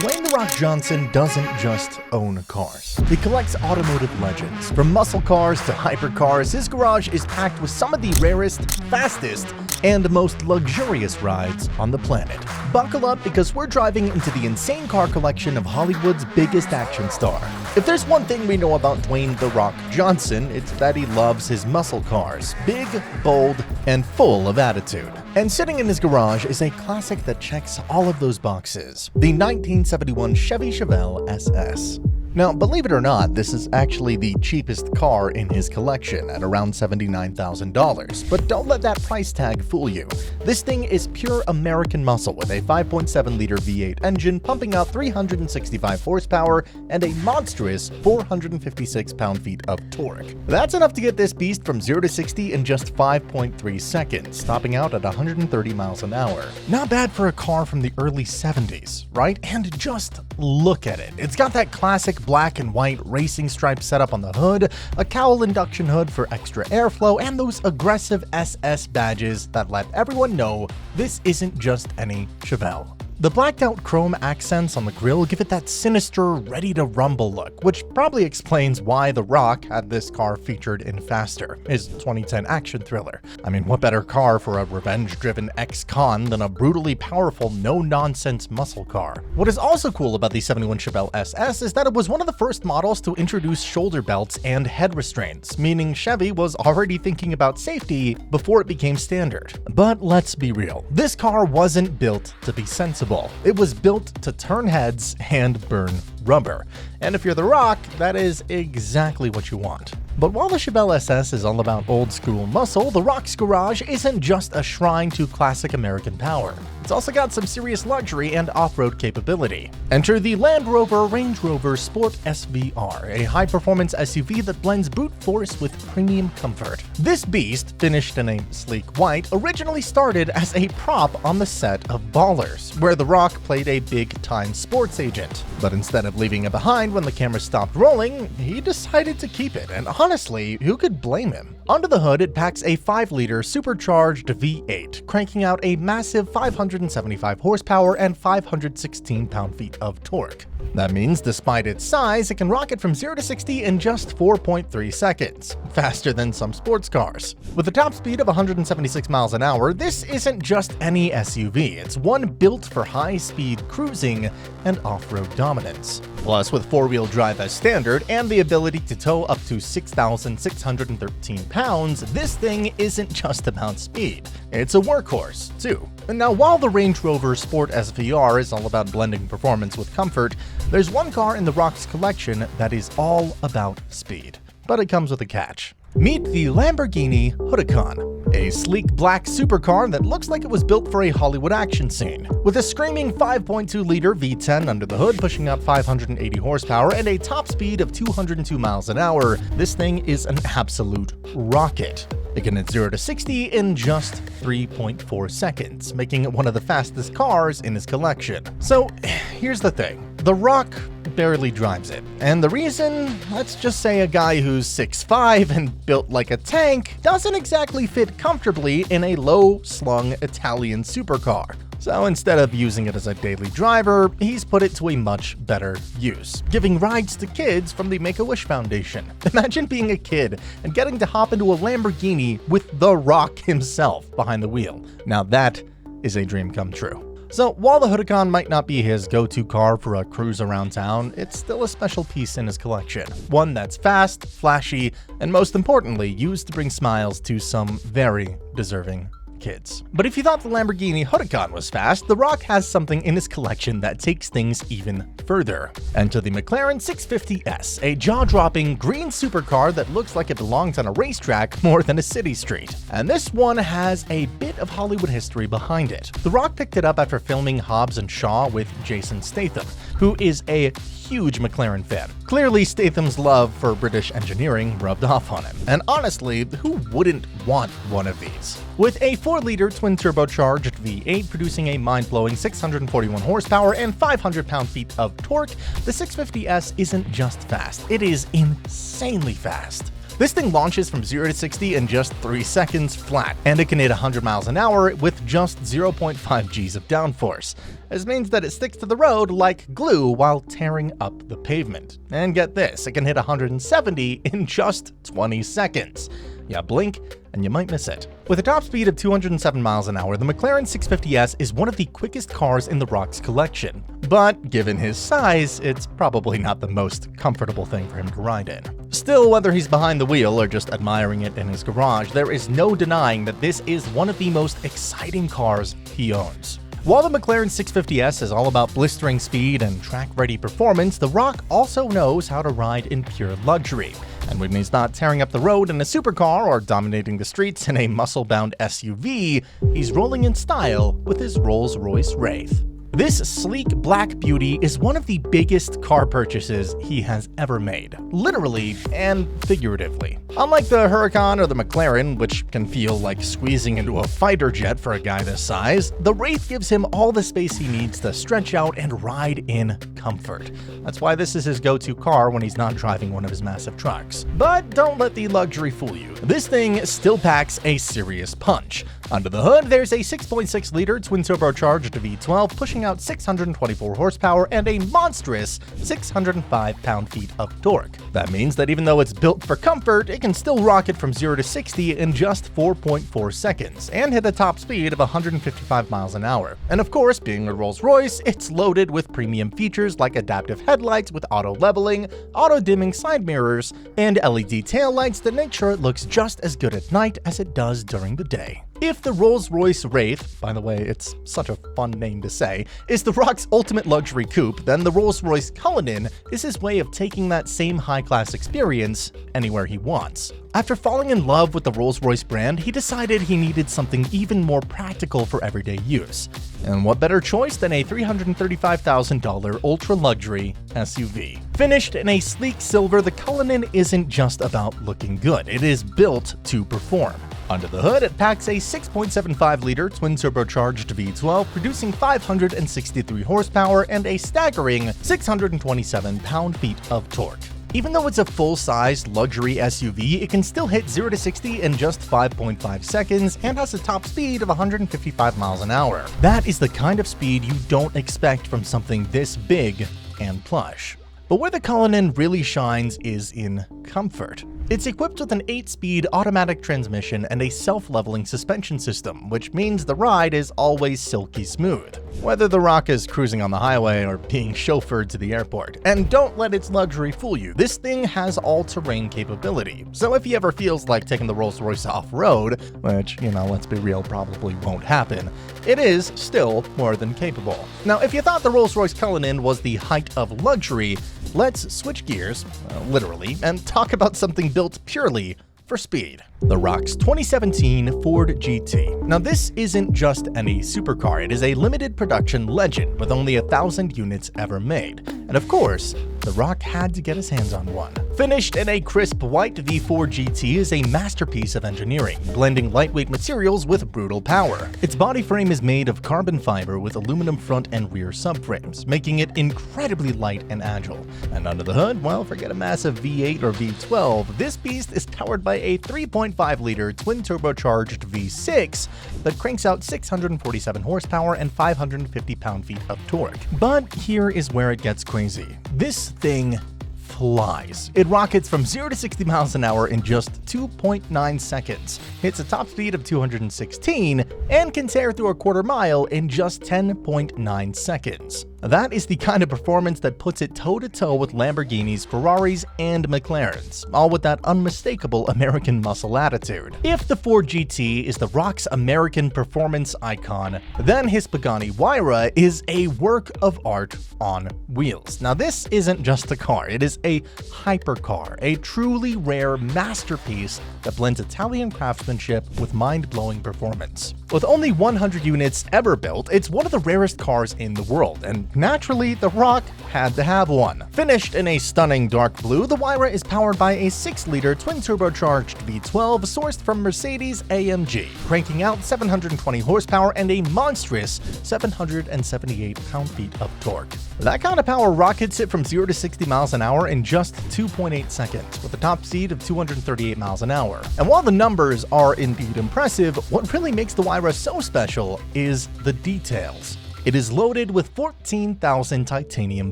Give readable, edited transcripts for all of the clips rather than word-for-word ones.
Dwayne "The Rock" Johnson doesn't just own cars. He collects automotive legends. From muscle cars to hypercars, his garage is packed with some of the rarest, fastest, and most luxurious rides on the planet. Buckle up because we're driving into the insane car collection of Hollywood's biggest action star. If there's one thing we know about Dwayne "The Rock" Johnson, it's that he loves his muscle cars. Big, bold, and full of attitude. And sitting in his garage is a classic that checks all of those boxes. The 1971 Chevy Chevelle SS. Now, believe it or not, this is actually the cheapest car in his collection at around $79,000. But don't let that price tag fool you. This thing is pure American muscle with a 5.7-liter V8 engine pumping out 365 horsepower and a monstrous 456 pound-feet of torque. That's enough to get this beast from 0 to 60 in just 5.3 seconds, stopping out at 130 miles an hour. Not bad for a car from the early 70s, right? And just look at it. It's got that classic black and white racing stripe setup on the hood, a cowl induction hood for extra airflow, and those aggressive SS badges that let everyone know this isn't just any Chevelle. The blacked-out chrome accents on the grille give it that sinister, ready-to-rumble look, which probably explains why The Rock had this car featured in Faster, his 2010 action thriller. I mean, what better car for a revenge-driven ex-con than a brutally powerful, no-nonsense muscle car? What is also cool about the 71 Chevelle SS is that it was one of the first models to introduce shoulder belts and head restraints, meaning Chevy was already thinking about safety before it became standard. But let's be real, this car wasn't built to be sensible. It was built to turn heads and burn rubber. And if you're The Rock, that is exactly what you want. But while the Chevelle SS is all about old-school muscle, The Rock's garage isn't just a shrine to classic American power. It's also got some serious luxury and off-road capability. Enter the Land Rover Range Rover Sport SVR, a high-performance SUV that blends brute force with premium comfort. This beast, finished in a sleek white, originally started as a prop on the set of Ballers, where The Rock played a big-time sports agent. But instead of leaving it behind when the camera stopped rolling, he decided to keep it, and honestly, who could blame him? Under the hood, it packs a 5-liter supercharged V8, cranking out a massive 575 horsepower and 516 pound-feet of torque. That means, despite its size, it can rocket from 0 to 60 in just 4.3 seconds, faster than some sports cars. With a top speed of 176 miles an hour, this isn't just any SUV, it's one built for high-speed cruising and off-road dominance. Plus, with 4-wheel drive as standard and the ability to tow up to 6,613 pounds, this thing isn't just about speed. It's a workhorse, too. Now, while the Range Rover Sport SVR is all about blending performance with comfort, there's one car in The Rock's collection that is all about speed. But it comes with a catch. Meet the Lamborghini Huracán, a sleek black supercar that looks like it was built for a Hollywood action scene. With a screaming 5.2-liter V10 under the hood pushing out 580 horsepower and a top speed of 202 miles an hour, this thing is an absolute rocket. It can hit 0 to 60 in just 3.4 seconds, making it one of the fastest cars in his collection. So here's the thing. The Rock barely drives it. And the reason? Let's just say a guy who's 6'5" and built like a tank doesn't exactly fit comfortably in a low-slung Italian supercar. So instead of using it as a daily driver, he's put it to a much better use, giving rides to kids from the Make-A-Wish Foundation. Imagine being a kid and getting to hop into a Lamborghini with The Rock himself behind the wheel. Now that is a dream come true. So while the Huracan might not be his go-to car for a cruise around town, it's still a special piece in his collection. One that's fast, flashy, and most importantly, used to bring smiles to some very deserving kids. But if you thought the Lamborghini Huracan was fast, The Rock has something in his collection that takes things even further. Enter the McLaren 650S, a jaw-dropping green supercar that looks like it belongs on a racetrack more than a city street. And this one has a bit of Hollywood history behind it. The Rock picked it up after filming Hobbs and Shaw with Jason Statham, who is a huge McLaren fan. Clearly, Statham's love for British engineering rubbed off on him. And honestly, who wouldn't want one of these? With a 4-liter twin-turbocharged V8 producing a mind-blowing 641 horsepower and 500 pound-feet of torque, the 650S isn't just fast, it is insanely fast. This thing launches from 0 to 60 in just 3 seconds flat, and it can hit 100 miles an hour with just 0.5 Gs of downforce. This means that it sticks to the road like glue while tearing up the pavement. And get this, it can hit 170 in just 20 seconds. Yeah, blink and you might miss it. With a top speed of 207 miles an hour, the McLaren 650S is one of the quickest cars in the Rock's collection. But given his size, it's probably not the most comfortable thing for him to ride in. Still, whether he's behind the wheel or just admiring it in his garage, there is no denying that this is one of the most exciting cars he owns. While the McLaren 650S is all about blistering speed and track-ready performance, the Rock also knows how to ride in pure luxury. And when he's not tearing up the road in a supercar or dominating the streets in a muscle-bound SUV, he's rolling in style with his Rolls-Royce Wraith. This sleek black beauty is one of the biggest car purchases he has ever made, literally and figuratively. Unlike the Huracán or the McLaren, which can feel like squeezing into a fighter jet for a guy this size, the Wraith gives him all the space he needs to stretch out and ride in comfort. That's why this is his go-to car when he's not driving one of his massive trucks. But don't let the luxury fool you. This thing still packs a serious punch. Under the hood, there's a 6.6-liter twin-turbocharged V12 pushing out 624 horsepower and a monstrous 605 pound-feet of torque. That means that even though it's built for comfort, it can still rocket from 0 to 60 in just 4.4 seconds and hit a top speed of 155 miles an hour. And of course, being a Rolls-Royce, it's loaded with premium features like adaptive headlights with auto-leveling, auto-dimming side mirrors, and LED taillights that make sure it looks just as good at night as it does during the day. If the Rolls-Royce Wraith, by the way, it's such a fun name to say, is the Rock's ultimate luxury coupe, then the Rolls-Royce Cullinan is his way of taking that same high-class experience anywhere he wants. After falling in love with the Rolls-Royce brand, he decided he needed something even more practical for everyday use. And what better choice than a $335,000 ultra-luxury SUV? Finished in a sleek silver, the Cullinan isn't just about looking good, it is built to perform. Under the hood, it packs a 6.75-liter twin-turbocharged V12, producing 563 horsepower and a staggering 627 pound-feet of torque. Even though it's a full-size luxury SUV, it can still hit 0 to 60 in just 5.5 seconds and has a top speed of 155 miles an hour. That is the kind of speed you don't expect from something this big and plush. But where the Cullinan really shines is in comfort. It's equipped with an 8-speed automatic transmission and a self-leveling suspension system, which means the ride is always silky smooth, whether the Rock is cruising on the highway or being chauffeured to the airport. And don't let its luxury fool you, this thing has all-terrain capability. So if he ever feels like taking the Rolls-Royce off-road, which, let's be real, probably won't happen, it is still more than capable. Now, if you thought the Rolls-Royce Cullinan was the height of luxury, let's switch gears, literally, and talk about something built purely for speed. The Rock's 2017 Ford GT. Now this isn't just any supercar, it is a limited production legend with only 1,000 units ever made. And of course, the Rock had to get his hands on one. Finished in a crisp white, the Ford GT is a masterpiece of engineering, blending lightweight materials with brutal power. Its body frame is made of carbon fiber with aluminum front and rear subframes, making it incredibly light and agile. And under the hood, well, forget a massive V8 or V12, this beast is powered by a 3.5-liter twin-turbocharged V6 that cranks out 647 horsepower and 550 pound-feet of torque. But here is where it gets crazy. This thing flies. It rockets from 0 to 60 miles an hour in just 2.9 seconds, hits a top speed of 216, and can tear through a quarter mile in just 10.9 seconds. That is the kind of performance that puts it toe-to-toe with Lamborghinis, Ferraris, and McLarens, all with that unmistakable American muscle attitude. If the Ford GT is the Rock's American performance icon, then his Pagani Huayra is a work of art on wheels. Now this isn't just a car, it is a hypercar, a truly rare masterpiece that blends Italian craftsmanship with mind-blowing performance. With only 100 units ever built, it's one of the rarest cars in the world, and naturally, The Rock had to have one. Finished in a stunning dark blue, the Huayra is powered by a 6-liter twin-turbocharged V12 sourced from Mercedes-AMG, cranking out 720 horsepower and a monstrous 778 pound-feet of torque. That kind of power rockets it from 0 to 60 miles an hour in just 2.8 seconds, with a top speed of 238 miles an hour. And while the numbers are indeed impressive, what really makes the Huayra so special is the details. It is loaded with 14,000 titanium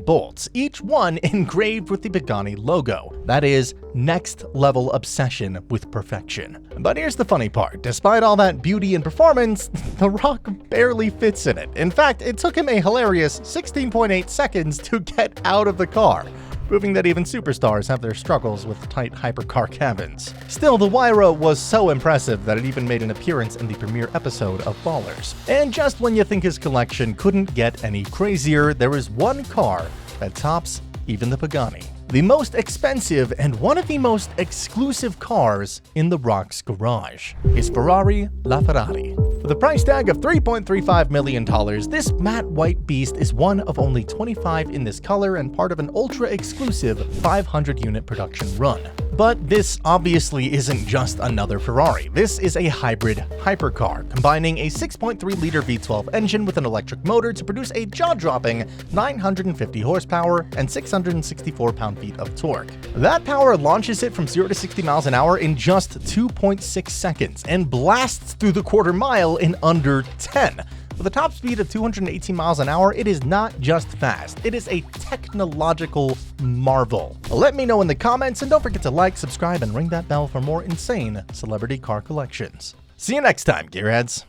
bolts, each one engraved with the Pagani logo. That is next-level obsession with perfection. But here's the funny part. Despite all that beauty and performance, the Rock barely fits in it. In fact, it took him a hilarious 16.8 seconds to get out of the car, proving that even superstars have their struggles with tight hypercar cabins. Still, the Huayra was so impressive that it even made an appearance in the premiere episode of Ballers. And just when you think his collection couldn't get any crazier, there is one car that tops even the Pagani. The most expensive and one of the most exclusive cars in the Rock's garage is Ferrari LaFerrari. With a price tag of $3.35 million, this matte white beast is one of only 25 in this color and part of an ultra-exclusive 500-unit production run. But this obviously isn't just another Ferrari. This is a hybrid hypercar, combining a 6.3-liter V12 engine with an electric motor to produce a jaw-dropping 950 horsepower and 664 pound-feet of torque. That power launches it from 0 to 60 miles an hour in just 2.6 seconds and blasts through the quarter mile in under 10. With a top speed of 218 miles an hour, it is not just fast, it is a technological marvel. Let me know in the comments, and don't forget to like, subscribe, and ring that bell for more insane celebrity car collections. See you next time, gearheads.